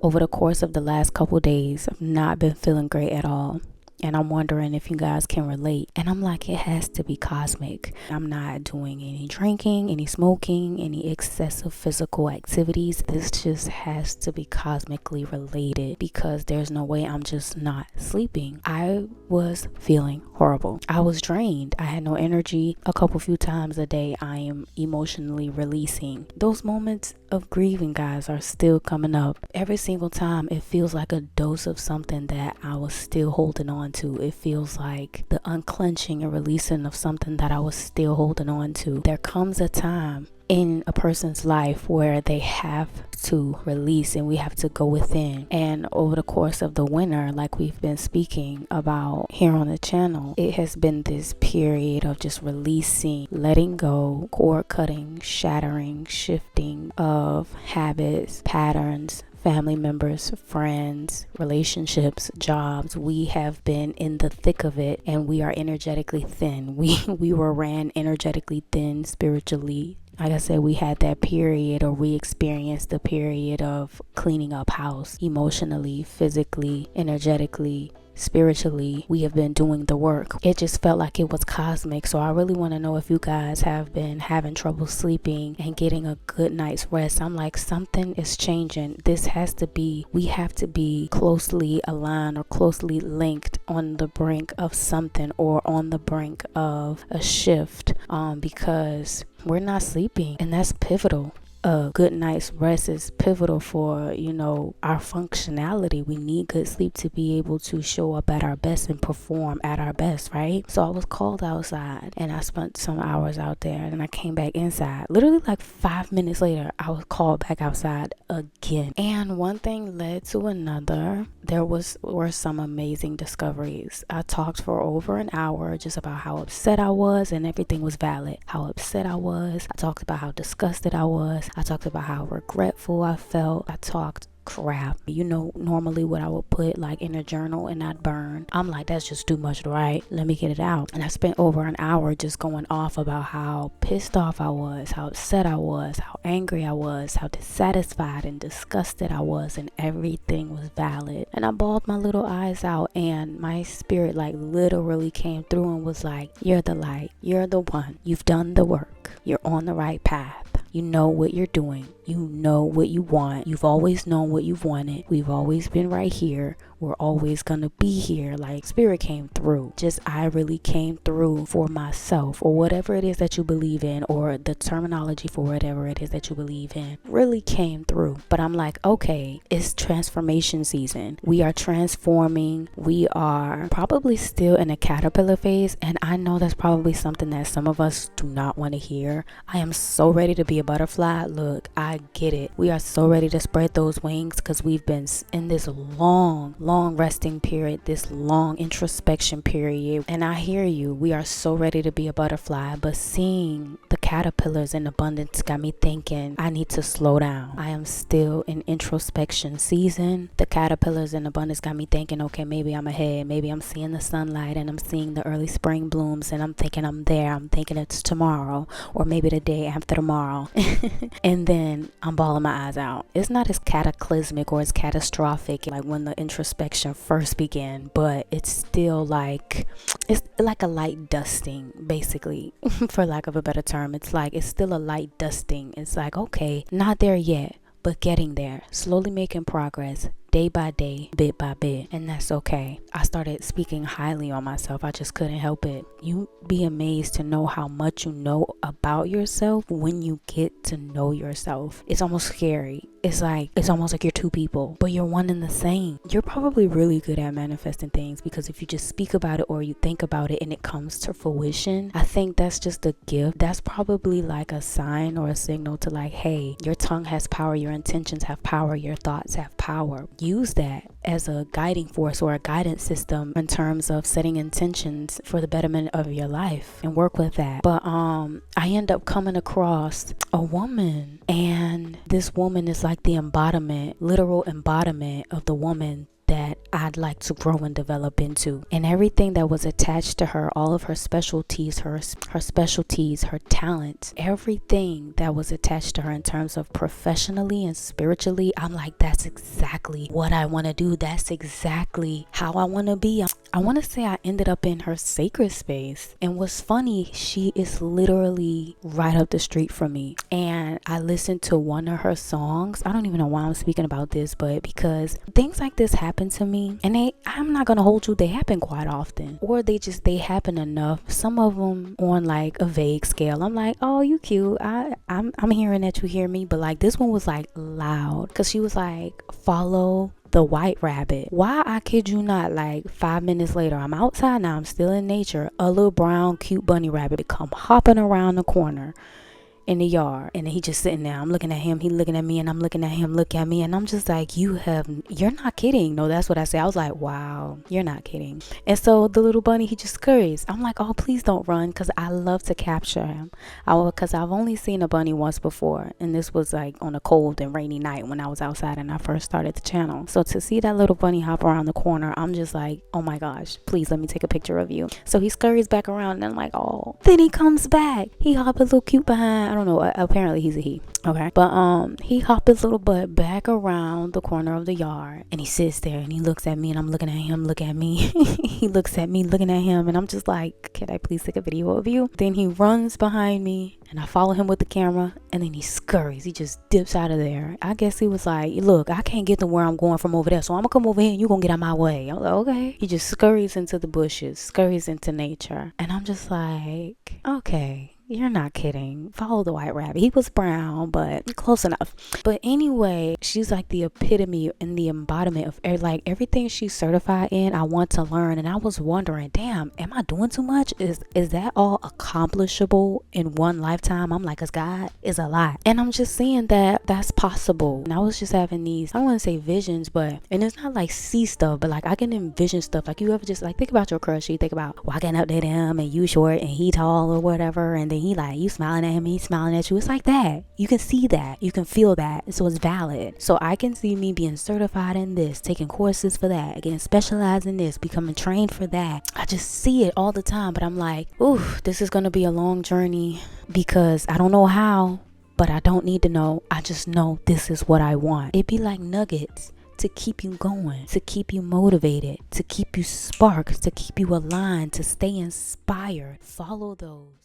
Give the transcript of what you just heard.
over the course of the last couple days, I've not been feeling great at all. And I'm wondering if you guys can relate. And I'm like, it has to be cosmic. I'm not doing any drinking, any smoking, any excessive physical activities. This just has to be cosmically related because there's no way I'm just not sleeping. I was feeling horrible. I was drained. I had no energy. A few times a day, I am emotionally releasing. Those moments of grieving, guys, are still coming up. Every single time, it feels like a dose of something that I was still holding on to. It feels like the unclenching and releasing of something that I was still holding on to. There comes a time in a person's life where they have to release and we have to go within. And over the course of the winter, like we've been speaking about here on the channel, it has been this period of just releasing, letting go, cord cutting, shattering, shifting of habits, patterns, family members, friends, relationships, jobs. We have been in the thick of it and we are energetically thin. We were ran energetically thin spiritually. Like I said, we had that period, or we experienced the period of cleaning up house emotionally, physically, energetically, spiritually. We have been doing the work. It just felt like it was cosmic. So I really want to know if you guys have been having trouble sleeping and getting a good night's rest. I'm like, something is changing. We have to be closely aligned or closely linked on the brink of something or on the brink of a shift, because we're not sleeping, and that's pivotal. A good night's rest is pivotal for, our functionality. We need good sleep to be able to show up at our best and perform at our best, right? So I was called outside and I spent some hours out there and I came back inside. Literally like 5 minutes later, I was called back outside again. And one thing led to another. Were some amazing discoveries. I talked for over an hour just about how upset I was, and everything was valid. How upset I was. I talked about how disgusted I was. I talked about how regretful I felt. I talked crap. Normally what I would put like in a journal and not burn. I'm like, that's just too much to write. Let me get it out. And I spent over an hour just going off about how pissed off I was, how upset I was, how angry I was, how dissatisfied and disgusted I was, and everything was valid. And I bawled my little eyes out, and my spirit like literally came through and was like, you're the light. You're the one. You've done the work. You're on the right path. You know what you're doing. You know what you want. You've always known what you've wanted. We've always been right here. We're always gonna be here. Like, spirit came through. I really came through for myself, or whatever it is that you believe in, or the terminology for whatever it is that you believe in really came through. But I'm like, okay, it's transformation season. We are transforming. We are probably still in a caterpillar phase, and I know that's probably something that some of us do not want to hear. I am so ready to be a butterfly. Look, I get it. We are so ready to spread those wings because we've been in this long resting period, this long introspection period. And I hear you. We are so ready to be a butterfly, but seeing the caterpillars in abundance got me thinking I need to slow down. I am still in introspection season. The caterpillars in abundance got me thinking, okay, maybe I'm ahead. Maybe I'm seeing the sunlight and I'm seeing the early spring blooms and I'm thinking I'm there. I'm thinking it's tomorrow, or maybe the day after tomorrow. And then I'm bawling my eyes out. It's not as cataclysmic or as catastrophic like when the introspection first began, but it's still like, it's like a light dusting, basically, for lack of a better term. It's still a light dusting. It's like, okay, not there yet, but getting there, slowly making progress, day by day, bit by bit, and that's okay. I started speaking highly on myself. I just couldn't help it. You be amazed to know how much you know about yourself when you get to know yourself. It's almost scary. It's almost like you're two people, but you're one and the same. You're probably really good at manifesting things because if you just speak about it or you think about it and it comes to fruition, I think that's just a gift. That's probably like a sign or a signal to like, hey, your tongue has power, your intentions have power, your thoughts have power. Use that as a guiding force or a guidance system in terms of setting intentions for the betterment of your life and work with that. But I end up coming across a woman, and this woman is like the embodiment, literal embodiment of the woman that I'd like to grow and develop into. And everything that was attached to her, all of her specialties, her talents, everything that was attached to her in terms of professionally and spiritually, I'm like, that's exactly what I want to do. That's exactly how I want to be. I want to say I ended up in her sacred space. And what's funny, she is literally right up the street from me. And I listened to one of her songs. I don't even know why I'm speaking about this, but because things like this happen to me, and I'm not gonna hold you, they happen quite often, or they happen enough. Some of them on like a vague scale. I'm like, oh, you cute. I'm hearing that you hear me, but like this one was like loud, because she was like, follow the white rabbit. Why, I kid you not, like 5 minutes later, I'm outside now, I'm still in nature, a little brown cute bunny rabbit come hopping around the corner in the yard, and he just sitting there. I'm looking at him, he looking at me, and I'm looking at him, look at me, and I'm just like, you're not kidding. No, that's what I say. I was like, wow, you're not kidding. And so the little bunny, he just scurries. I'm like, oh, please don't run, because I love to capture him. Because I've only seen a bunny once before, and this was like on a cold and rainy night when I was outside and I first started the channel. So to see that little bunny hop around the corner, I'm just like, oh my gosh, please let me take a picture of you. So he scurries back around, and I'm like, oh. Then he comes back. He hop a little cute behind. I don't know, apparently he's a he. Okay, but he hopped his little butt back around the corner of the yard, and he sits there and he looks at me, and I'm looking at him, look at me. He looks at me, looking at him, and I'm just like, can I please take a video of you? Then he runs behind me, and I follow him with the camera, and then he scurries. He just dips out of there. I guess he was like, look, I can't get to where I'm going from over there, so I'm gonna come over here and you gonna get out my way. I was like, okay. He just scurries into the bushes, scurries into nature, and I'm just like, okay, you're not kidding. Follow the white rabbit. He was brown, but close enough. But anyway, she's like the epitome and the embodiment of like everything she's certified in. I want to learn, and I was wondering, damn, am I doing too much? Is that all accomplishable in one lifetime? I'm like, 'cause God is a lot, and I'm just seeing that that's possible. And I was just having these, I don't want to say visions, but, and it's not like see stuff, but like I can envision stuff. Like, you ever just like think about your crush? You think about walking up to him, and you short and he tall or whatever, and then he like, you smiling at him, he's smiling at you. It's like that. You can see that, you can feel that, so it's valid. So I can see me being certified in this, taking courses for that, getting specialized in this, becoming trained for that. I just see it all the time, but I'm like, ooh, this is gonna be a long journey, because I don't know how, but I don't need to know. I just know this is what I want. It'd be like nuggets to keep you going, to keep you motivated, to keep you sparked, to keep you aligned, to stay inspired. Follow those.